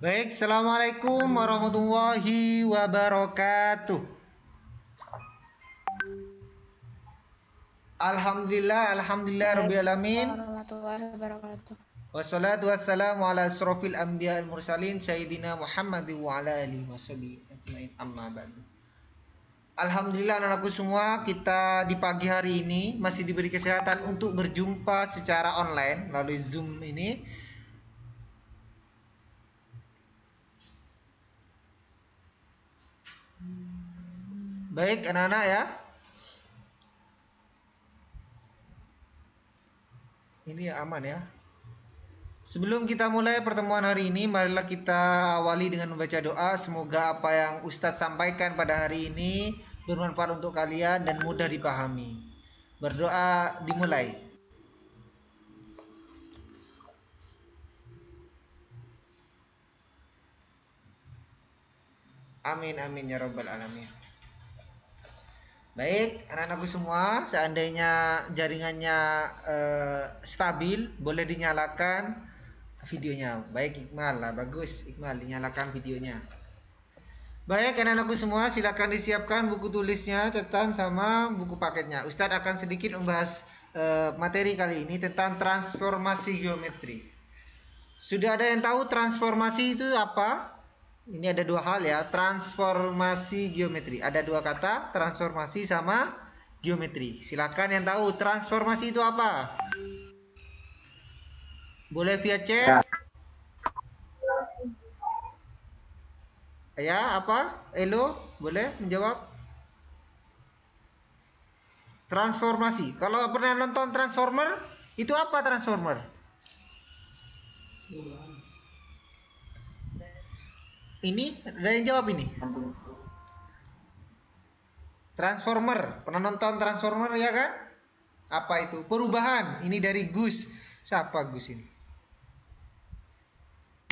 Baik, Assalamualaikum warahmatullahi wabarakatuh. Alhamdulillah Rabbil Alamin. Warahmatullahi wabarakatuh. Wassalatu wassalamu ala asrofil anbiya al mursalin Sayyidina Muhammad wa ala alihi washabihi ajmain amma ba'du. Alhamdulillah anak-anakku semua, kita di pagi hari ini masih diberi kesehatan untuk berjumpa secara online melalui Zoom ini. Baik anak-anak ya. Ini ya aman ya. Sebelum kita mulai pertemuan hari ini, marilah kita awali dengan membaca doa. Semoga apa yang Ustadz sampaikan pada hari ini bermanfaat untuk kalian dan mudah dipahami. Berdoa dimulai. Amin amin ya rabbal alamin. Baik, anak-anakku semua, seandainya jaringannya stabil, boleh dinyalakan videonya. Baik Iqmal lah, bagus Iqmal, dinyalakan videonya. Baik anak-anakku semua, silakan disiapkan buku tulisnya, catatan sama buku paketnya. Ustadz akan sedikit membahas materi kali ini tentang transformasi geometri. Sudah ada yang tahu transformasi itu apa? Ini ada dua hal ya, transformasi geometri. Ada dua kata, transformasi sama geometri. Silakan yang tahu transformasi itu apa? Boleh via chat? Ya, apa? Elo, boleh menjawab? Transformasi. Kalau pernah nonton Transformer, itu apa Transformer? Ini ada yang jawab ini. Transformer. Pernah nonton Transformer ya kan? Apa itu? Perubahan. Ini dari Gus. Siapa Gus ini?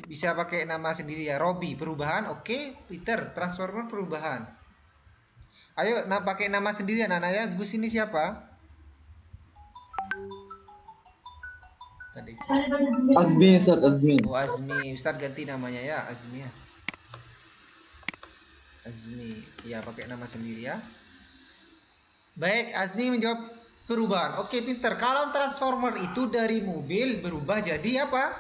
Bisa pakai nama sendiri ya. Robby perubahan. Oke, Peter Transformer perubahan. Ayo pakai nama sendiri anak-anak ya. Gus ini siapa? Tadi. Azmi, Ustaz Azmi. Oh Azmi. Ustaz ganti namanya ya Azmi ya. Azmi. Ya pakai nama sendiri ya. Baik, Azmi menjawab perubahan. Oke, pinter. Kalau transformer itu dari mobil berubah jadi apa?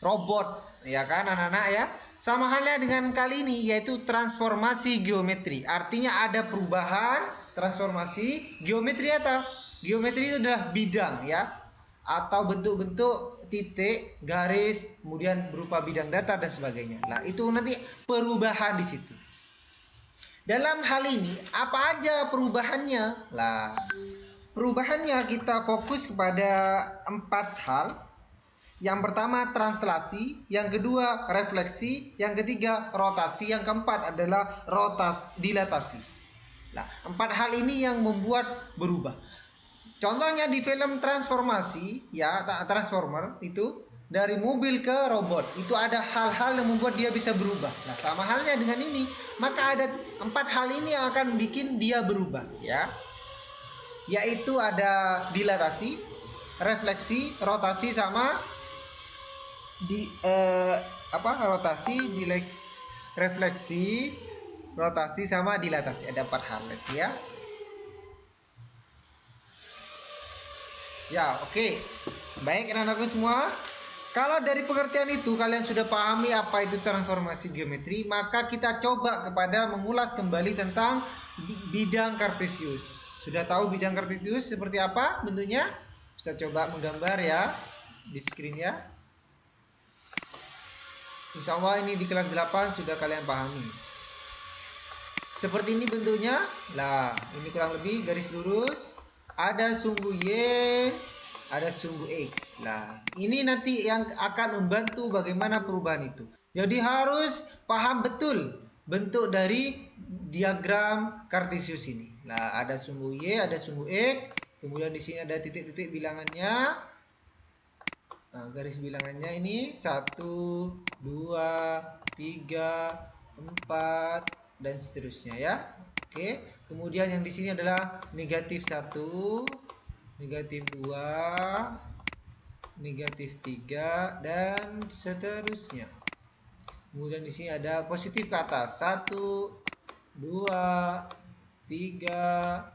Robot, ya kan anak-anak ya. Sama halnya dengan kali ini, yaitu transformasi geometri. Artinya ada perubahan, transformasi geometri apa? Geometri itu adalah bidang ya, atau bentuk-bentuk titik, garis, kemudian berupa bidang datar dan sebagainya. Nah, itu nanti perubahan di situ. Dalam hal ini, apa aja perubahannya? Lah, perubahannya kita fokus kepada 4 hal. Yang pertama translasi, yang kedua refleksi, yang ketiga rotasi, yang keempat adalah dilatasi. Nah, 4 hal ini yang membuat berubah. Contohnya di film transformasi, ya, Transformer itu dari mobil ke robot, itu ada hal-hal yang membuat dia bisa berubah. Nah, sama halnya dengan ini, maka ada 4 hal ini yang akan bikin dia berubah, ya. Yaitu ada dilatasi, refleksi, rotasi sama refleksi, rotasi sama dilatasi. Ada 4 hal ya. Ya, oke. Baik anak-anakku semua. Kalau dari pengertian itu kalian sudah pahami apa itu transformasi geometri, maka kita coba kepada mengulas kembali tentang bidang kartesius. Sudah tahu bidang kartesius seperti apa bentuknya? Bisa coba menggambar ya di screen ya. Insya Allah ini di kelas 8 sudah kalian pahami. Seperti ini bentuknya. Lah, ini kurang lebih garis lurus. Ada sumbu Y, ada sumbu X. Nah, ini nanti yang akan membantu bagaimana perubahan itu. Jadi harus paham betul bentuk dari diagram kartesius ini. Nah, ada sumbu Y, ada sumbu X. Kemudian di sini ada titik-titik bilangannya. Nah, garis bilangannya ini 1, 2, 3, 4 dan seterusnya ya. Oke, kemudian yang di sini adalah negatif 1, negatif 2, negatif 3 dan seterusnya. Kemudian di sini ada positif ke atas. 1, 2, 3,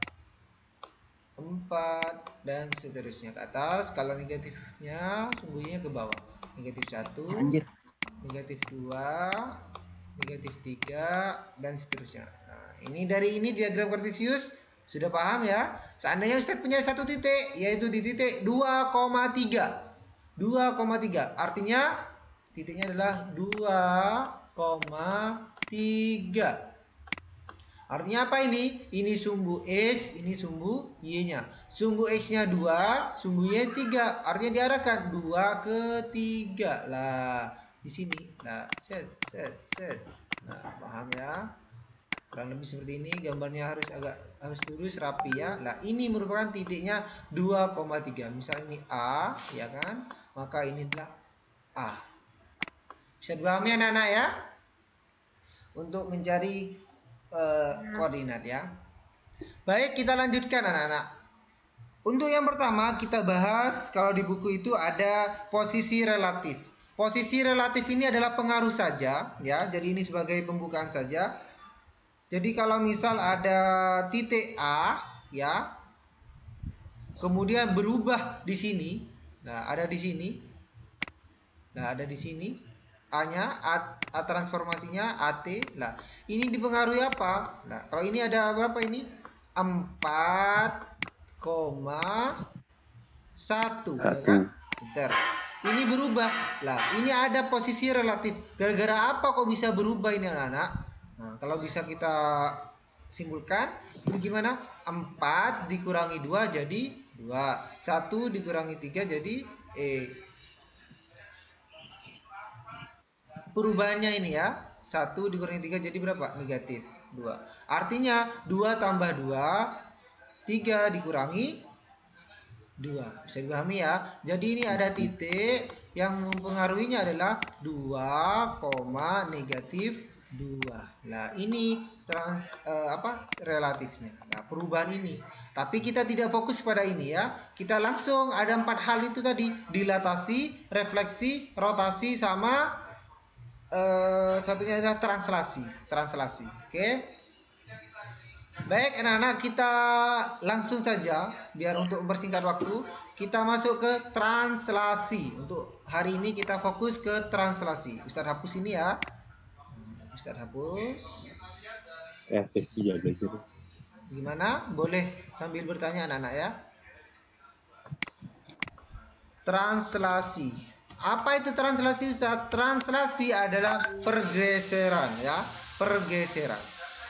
4 dan seterusnya ke atas. Kalau negatifnya sungguhnya ke bawah. Negatif 1, negatif 2, negatif 3 dan seterusnya. Nah, ini dari ini diagram kartesius sudah paham ya? Seandainya Ustadz punya satu titik, yaitu di titik 2,3. 2,3 artinya titiknya adalah 2,3. Artinya apa ini? Ini sumbu X, ini sumbu Y-nya. Sumbu X-nya 2, sumbu Y 3. Artinya diarahkan 2 ke 3. Lah, di sini. Nah, set. Nah, paham ya? Kurang lebih seperti ini, gambarnya harus lurus, rapi ya. Lah, ini merupakan titiknya 2,3. Misalnya ini A, ya kan? Maka ini adalah A. Bisa dipahami anak-anak ya? Untuk mencari koordinat ya. Baik, kita lanjutkan anak-anak. Untuk yang pertama kita bahas, kalau di buku itu ada posisi relatif. Posisi relatif ini adalah pengaruh saja ya. Jadi ini sebagai pembukaan saja. Jadi kalau misal ada titik A ya, kemudian berubah di sini. Nah, ada di sini. Nah, ada di sini. A-nya, A transformasinya AT. Nah, ini dipengaruhi apa? Nah, kalau ini ada berapa ini? 4,1 ya kan? Bentar. Ini berubah. Lah, ini ada posisi relatif. Gara-gara apa kok bisa berubah ini anak-anak? Nah, kalau bisa kita simpulkan, ini gimana? 4 dikurangi 2 jadi 2. 1 dikurangi 3 jadi E. Perubahannya ini ya, 1 dikurangi 3 jadi berapa? Negatif 2. Artinya 2 tambah 2, 3 dikurangi 2. Bisa dipahami ya? Jadi ini ada titik yang mempengaruhinya adalah 2, negatif 2. Nah, ini relatifnya. Nah, perubahan ini. Tapi kita tidak fokus pada ini ya. Kita langsung ada 4 hal itu tadi, dilatasi, refleksi, rotasi sama satunya adalah translasi. Oke. Baik anak-anak, kita langsung saja biar untuk mempersingkat waktu, kita masuk ke translasi. Untuk hari ini kita fokus ke translasi. Ustadz hapus ini ya. Ustadz hapus. Gimana? Boleh sambil bertanya anak-anak ya. Translasi. Apa itu translasi Ustaz? Translasi adalah pergeseran ya, pergeseran.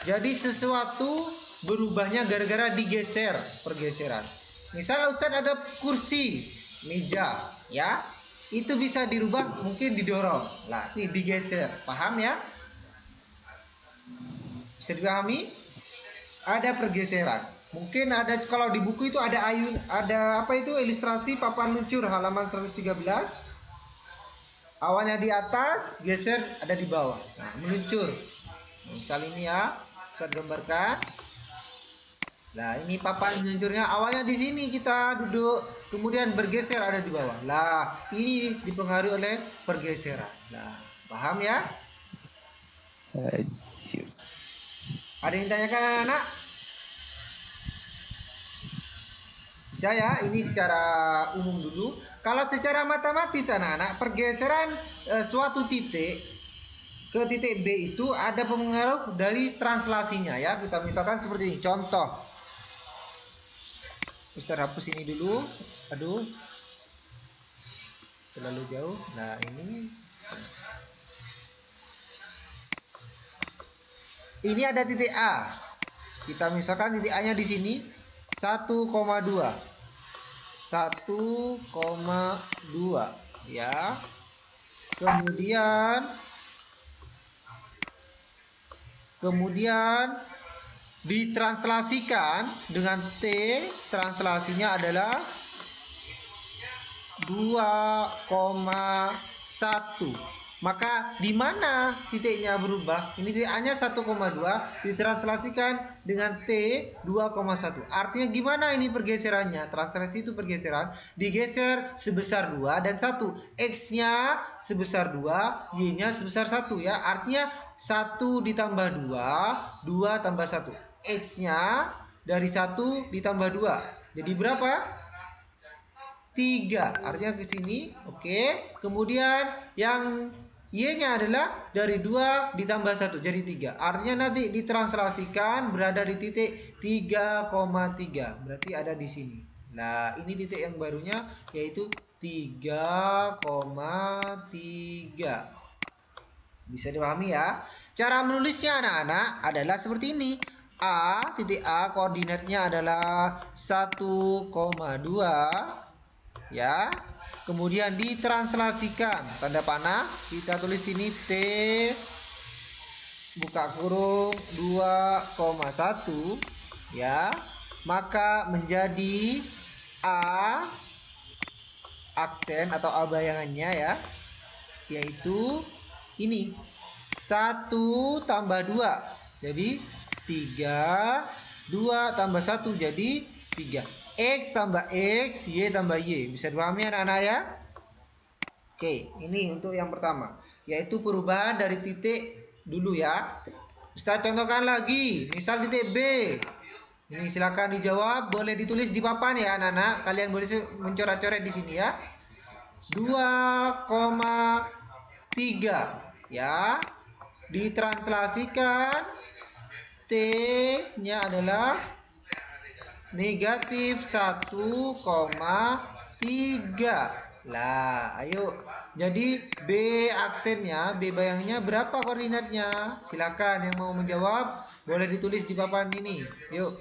Jadi sesuatu berubahnya gara-gara digeser, pergeseran. Misal Ustaz ada kursi, meja ya, itu bisa dirubah mungkin didorong. Lah, ini digeser. Paham ya? Bisa dipahami? Ada pergeseran. Mungkin ada, kalau di buku itu ada ilustrasi papan luncur halaman 113. Awalnya di atas, geser ada di bawah. Nah, meluncur. Misal ini ya, saya gambarkan. Nah, ini papan meluncurnya. Awalnya di sini kita duduk, kemudian bergeser ada di bawah. Nah, ini dipengaruhi oleh pergeseran. Nah, paham ya? Ada yang tanyakan anak-anak? Bisa ya, ini secara umum dulu. Kalau secara matematis anak-anak, pergeseran suatu titik ke titik B itu ada pengaruh dari translasinya ya. Kita misalkan seperti ini, contoh. Ustaz hapus ini dulu. Aduh, terlalu jauh. Nah, ini ada titik A. Kita misalkan titik A-nya di sini 1,2 ya. Kemudian ditranslasikan dengan T, translasinya adalah 2,1 Maka di mana titiknya berubah? Ini titiknya 1,2 ditranslasikan dengan T 2,1. Artinya gimana ini pergeserannya? Translasi itu pergeseran, digeser sebesar 2 dan 1. X-nya sebesar 2, Y-nya sebesar 1 ya. Artinya 1 ditambah 2, 2 tambah 1. X-nya dari 1 ditambah 2. Jadi berapa? 3. Artinya ke sini. Oke. Kemudian yang Y-nya adalah dari 2 ditambah 1 jadi 3. Artinya nanti ditranslasikan berada di titik 3,3. Berarti ada di sini. Nah, ini titik yang barunya yaitu 3,3. Bisa dipahami ya? Cara menulisnya anak-anak adalah seperti ini. Titik A koordinatnya adalah 1,2 ya. Kemudian ditranslasikan tanda panah, kita tulis sini T buka kurung 2,1 ya. Maka menjadi A aksen atau A bayangannya ya, yaitu ini 1 tambah 2 jadi 3, 2 tambah 1 jadi 3. X tambah X, Y tambah Y. Bisa dipahami anak-anak ya? Oke, ini untuk yang pertama, yaitu perubahan dari titik dulu ya. Ustaz contohkan lagi, misal titik B. Ini silakan dijawab, boleh ditulis di papan ya anak-anak. Kalian boleh mencoret-coret di sini ya. 2,3 ya. Ditranslasikan T-nya adalah negatif 1,3. Lah, ayo. Jadi B aksennya, B bayangnya berapa koordinatnya? Silakan yang mau menjawab boleh ditulis di papan ini. Yuk.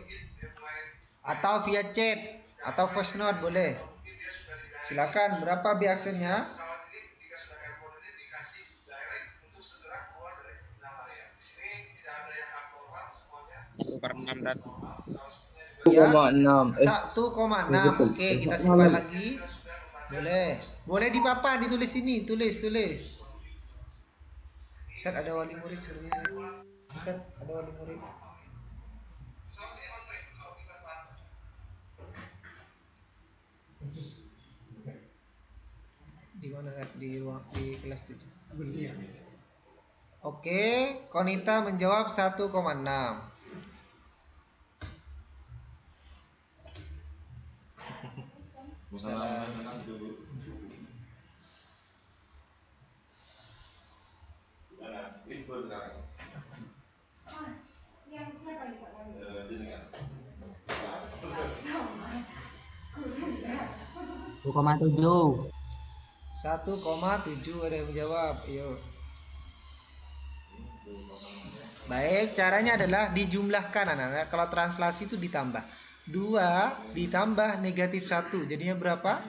Atau via chat atau voice note boleh. Silakan, berapa B aksennya? 1/6 dan 1,6. 1,6. Oke, kita simpan lagi. Boleh. Boleh di papan ditulis sini, tulis. Ustaz ada wali murid sebenarnya. Ustaz ada wali murid. Di mana? Di ruang di kelas 7. Oke, Konita menjawab 1,6. Salah. tujuh. 1,7 ada yang menjawab. Ayo. Baik, caranya adalah dijumlahkan anak-anak. Kalau translasi itu ditambah. 2 ditambah negatif 1. Jadinya berapa?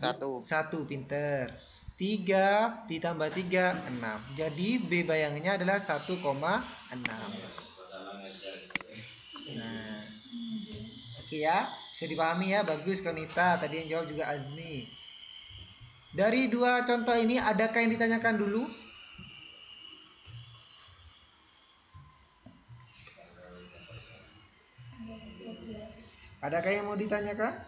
1. 1, pinter. 3 ditambah 3, 6. Jadi B bayangnya adalah 1,6. Nah, oke ya. Bisa dipahami ya. Bagus Konita. Tadi yang jawab juga Azmi. Dari dua contoh ini adakah yang ditanyakan dulu? Adakah yang mau ditanyakan?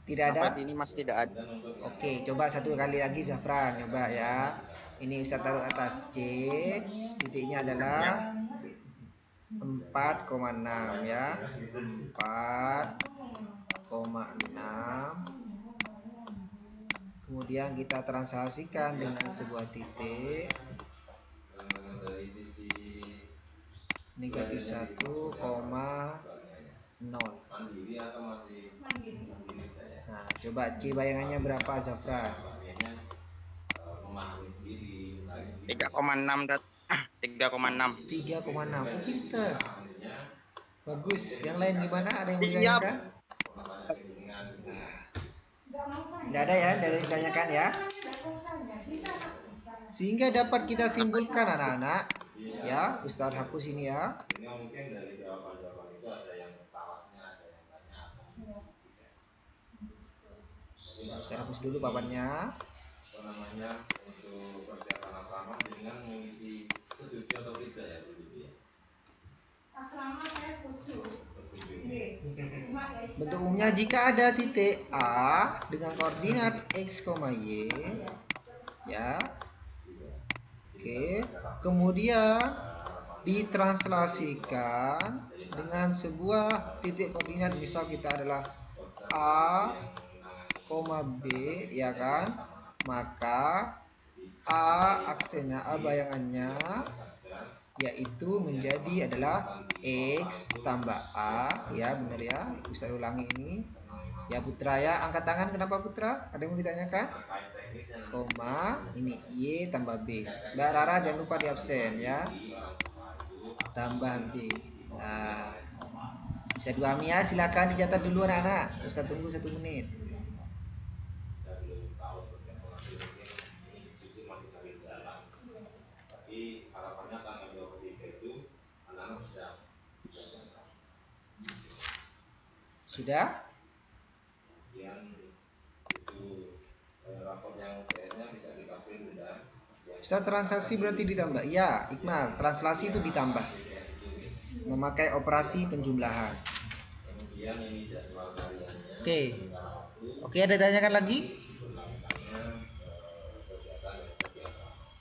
Tidak ada? Sampai sini masih tidak ada. Oke, coba satu kali lagi Zafran, coba ya. Ini Ustaz taruh atas C, titiknya adalah 4,6 ya. 4,6. Kemudian kita translasikan dengan sebuah titik negatif 1,0. Nah, coba C bayangannya berapa Zafran? 3,6 dan 3,6. 3,6. Oh, pinter. Bagus. Yang lain gimana? Ada yang mau ditanyakan? Tidak ada ya dari ditanyakan ya. Sehingga dapat kita simpulkan anak-anak, ya, Ustadz hapus ini ya. Ustadz hapus dulu papannya. Bentuk umumnya jika ada titik A dengan koordinat X, Y, ya. Oke, kemudian ditranslasikan dengan sebuah titik koordinat, misal kita adalah A, B, ya kan? Maka A aksennya, A bayangannya yaitu menjadi adalah X tambah A, ya benar ya. Ustaz ulangi ini. Ya Putra ya, angkat tangan. Kenapa Putra? Ada yang mau ditanyakan? Koma, ini Y tambah B. Mbak Rara jangan lupa di absen ya. Tambah B. Nah, bisa dipahami ya, silakan dicatat dulu anak-anak. Ustaz tunggu 1 menit. Sudah? Bisa translasi berarti ditambah. Ya, Iqmal, translasi itu ditambah. Memakai operasi penjumlahan. Oke, ada tanyakan lagi?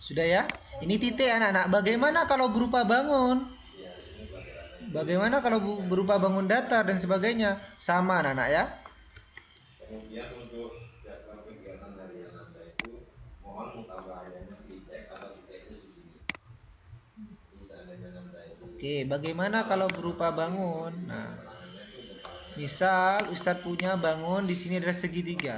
Sudah ya? Ini titik anak-anak. Bagaimana kalau berupa bangun? Bagaimana kalau berupa bangun datar dan sebagainya? Sama anak-anak ya. Kemudian untuk jadwal kegiatan harian Anda itu mohon mutabahannya dicek atau dicek di sini. Oke, bagaimana kalau berupa bangun? Nah, misal Ustadz punya bangun di sini ada segitiga.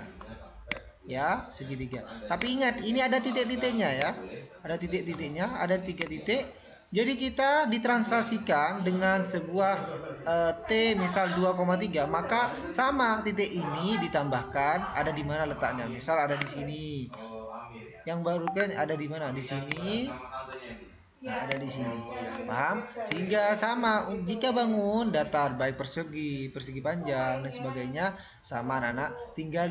Ya, segitiga. Tapi ingat, ini ada titik-titiknya ya. Ada titik-titiknya, ada 3 titik. Jadi kita ditranslasikan dengan sebuah T misal 2,3, maka sama titik ini ditambahkan ada di mana letaknya. Misal ada di sini. Yang baru kan ada di mana? Di sini. Nah, ada di sini. Paham? Sehingga sama jika bangun datar baik persegi, persegi panjang dan sebagainya sama anak-anak, tinggal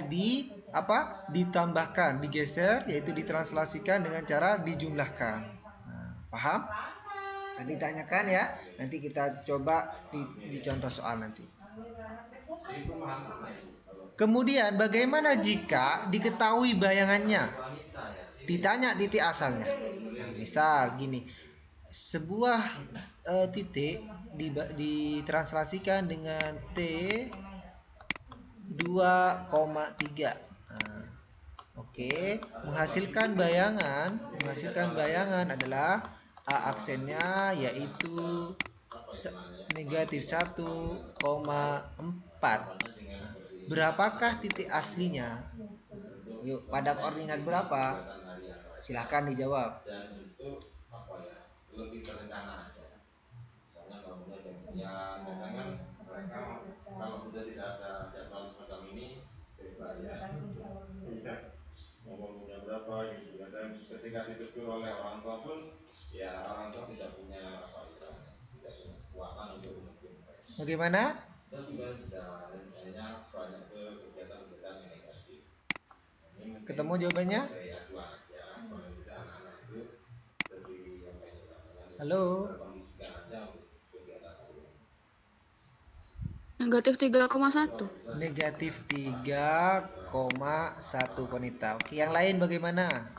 ditambahkan, digeser, yaitu ditranslasikan dengan cara dijumlahkan. Nah, paham? Nah, ditanyakan ya, nanti kita coba di contoh soal nanti. Kemudian bagaimana jika diketahui bayangannya? Ditanya titik asalnya. Nah, misal gini, sebuah titik ditranslasikan dengan T 2,3. Nah, oke, menghasilkan bayangan adalah A aksennya yaitu negatif 1,4. Berapakah titik aslinya? Yuk, pada koordinat berapa? Silahkan dijawab. Lebih terencana aja. Misalnya bangunnya jam sekian, kan mereka kalau sudah tidak ada jadwal semacam ini bebas ya. Ngomongnya berapa gitu. Dan ketika ditegur oleh orang tua pun, ya orang tua tidak punya tidak punya kekuatan untuk mungkin. Bagaimana? Dan juga tidak adanya banyak kegiatan-kegiatan yang negatif. Ketemu jawabannya? Halo. Negatif 3,1. Negatif 3,1 Konita. Oke, yang lain bagaimana?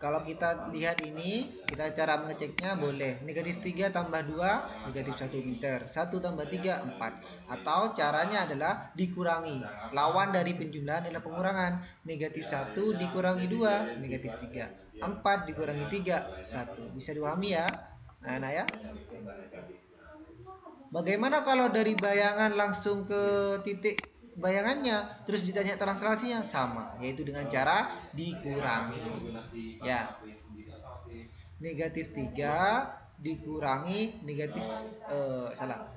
Kalau kita lihat ini, kita cara mengeceknya boleh. Negatif 3 tambah 2, negatif 1 meter. 1 tambah 3, 4. Atau caranya adalah dikurangi. Lawan dari penjumlahan adalah pengurangan. Negatif 1 dikurangi 2, negatif 3. 4 dikurangi 3, 1. Bisa dipahami ya? Nah ya. Bagaimana kalau dari bayangan langsung ke titik bayangannya, terus ditanya translasinya? Sama, yaitu dengan cara dikurangi. Ya, negatif 3 dikurangi negatif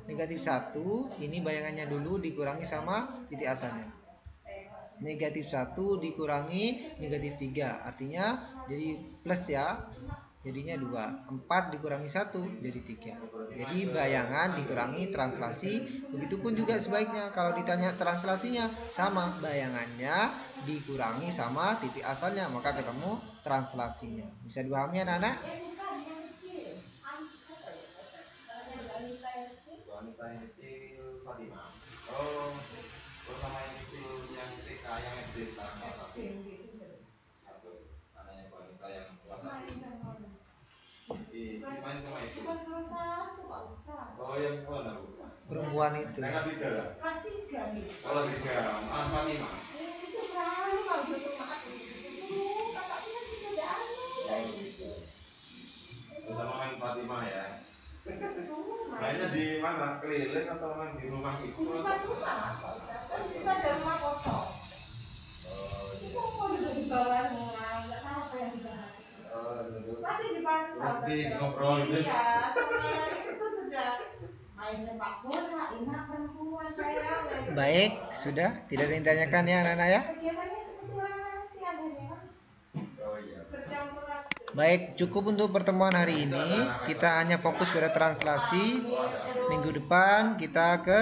negatif 1, ini bayangannya dulu dikurangi sama titik asalnya. Negatif 1 dikurangi negatif 3. Artinya jadi plus ya. Jadinya 2. 4 dikurangi 1 jadi 3. Jadi bayangan dikurangi translasi. Begitupun juga sebaiknya kalau ditanya translasinya sama, bayangannya dikurangi sama titik asalnya, maka ketemu translasinya. Bisa dipahami anak-anak? Perempuan itu. Sama main Fatimah ya. Mainnya di mana? Keliling atau main di rumah itu? Di rumah. Kan kita ada rumah kosong. Itu mau duduk di bawahnya, nggak tahu apa yang dibahas. Masih dipantau. Nanti ngobrol gitu. Iya, sama itu sudah main sepak bola, enak perempuan saya. Baik, sudah tidak ada yang ditanyakan ya anak-anak ya. Kegiatannya seperti orang latihan ya. Oh iya. Bercampur. Baik, cukup untuk pertemuan hari ini. Kita hanya fokus pada translasi. Minggu depan kita ke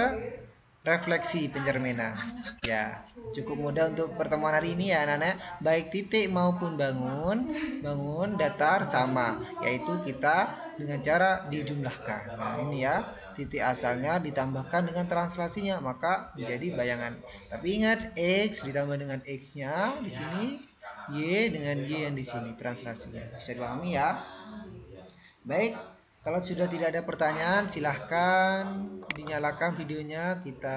refleksi pencerminan. Ya, cukup mudah untuk pertemuan hari ini ya anak-anak. Baik titik maupun bangun datar sama, yaitu kita dengan cara dijumlahkan. Nah, ini ya, titik asalnya ditambahkan dengan translasinya, maka menjadi bayangan. Tapi ingat, X ditambah dengan X-nya di sini, Y dengan Y yang di sini translasinya. Bisa dipahami ya? Baik, kalau sudah tidak ada pertanyaan, silahkan dinyalakan videonya. Kita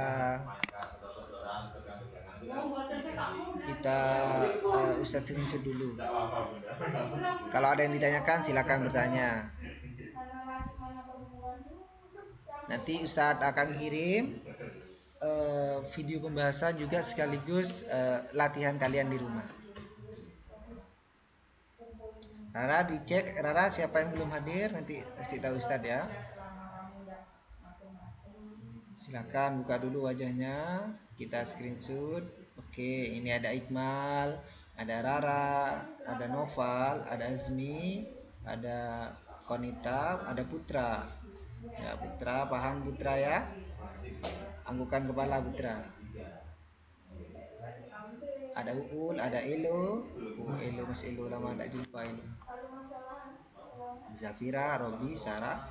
Ustadz screenshot dulu. Kalau ada yang ditanyakan, silahkan bertanya. Nanti Ustadz akan kirim video pembahasan juga sekaligus latihan kalian di rumah. Rara dicek, Rara siapa yang belum hadir nanti kasih tahu Ustadz ya. Silakan buka dulu wajahnya, kita screenshot. Oke, ini ada Iqmal, ada Rara, ada Noval, ada Azmi, ada Konita, ada Putra. Ya Putra, paham Putra ya? Anggukan kepala Putra. Ada Uul, ada Elo. Elo Mas Elo lama tidak jumpa Elo. Zafira, Robi, Sarah.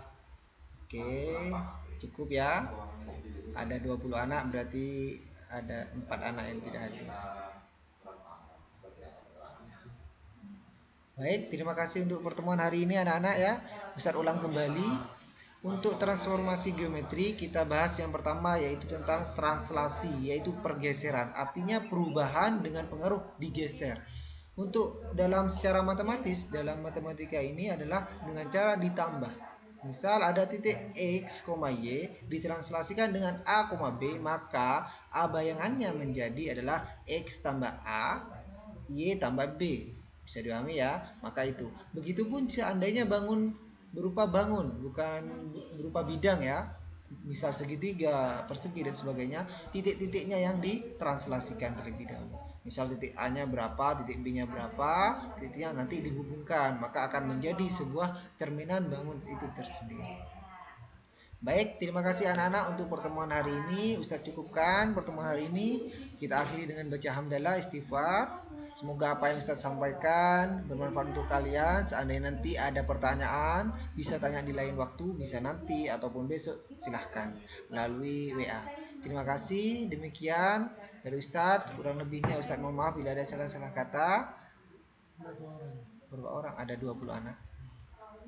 Oke, cukup ya. Ada 20 anak, berarti ada 4 anak yang tidak hadir. Baik, terima kasih untuk pertemuan hari ini anak-anak ya. Ustadz ulang kembali. Untuk transformasi geometri kita bahas yang pertama yaitu tentang translasi, yaitu pergeseran. Artinya perubahan dengan pengaruh digeser. Untuk dalam secara matematis, dalam matematika ini adalah dengan cara ditambah. Misal ada titik X, Y ditranslasikan dengan A, B, maka A bayangannya menjadi adalah X tambah A, Y tambah B. Bisa dipahami ya? Maka itu. Begitupun seandainya bangun berupa bangun, bukan berupa bidang ya. Misal segitiga, persegi dan sebagainya, titik-titiknya yang ditranslasikan terlebih dahulu. Misal titik A-nya berapa, titik B-nya berapa, titiknya nanti dihubungkan, maka akan menjadi sebuah cerminan bangun itu tersendiri. Baik, terima kasih anak-anak untuk pertemuan hari ini. Ustadz cukupkan pertemuan hari ini. Kita akhiri dengan baca hamdalah, istighfar. Semoga apa yang Ustadz sampaikan bermanfaat untuk kalian. Seandainya nanti ada pertanyaan, bisa tanya di lain waktu, bisa nanti ataupun besok, silahkan melalui WA. Terima kasih, demikian dari Ustadz. Kurang lebihnya Ustadz mohon maaf bila ada salah-salah kata. Berapa orang? Ada 20 anak.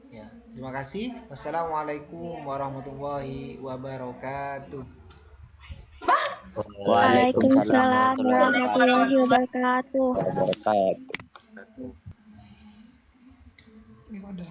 Ya, terima kasih. Wassalamualaikum warahmatullahi wabarakatuh. Waalaikumsalam warahmatullahi wabarakatuh. Ini ada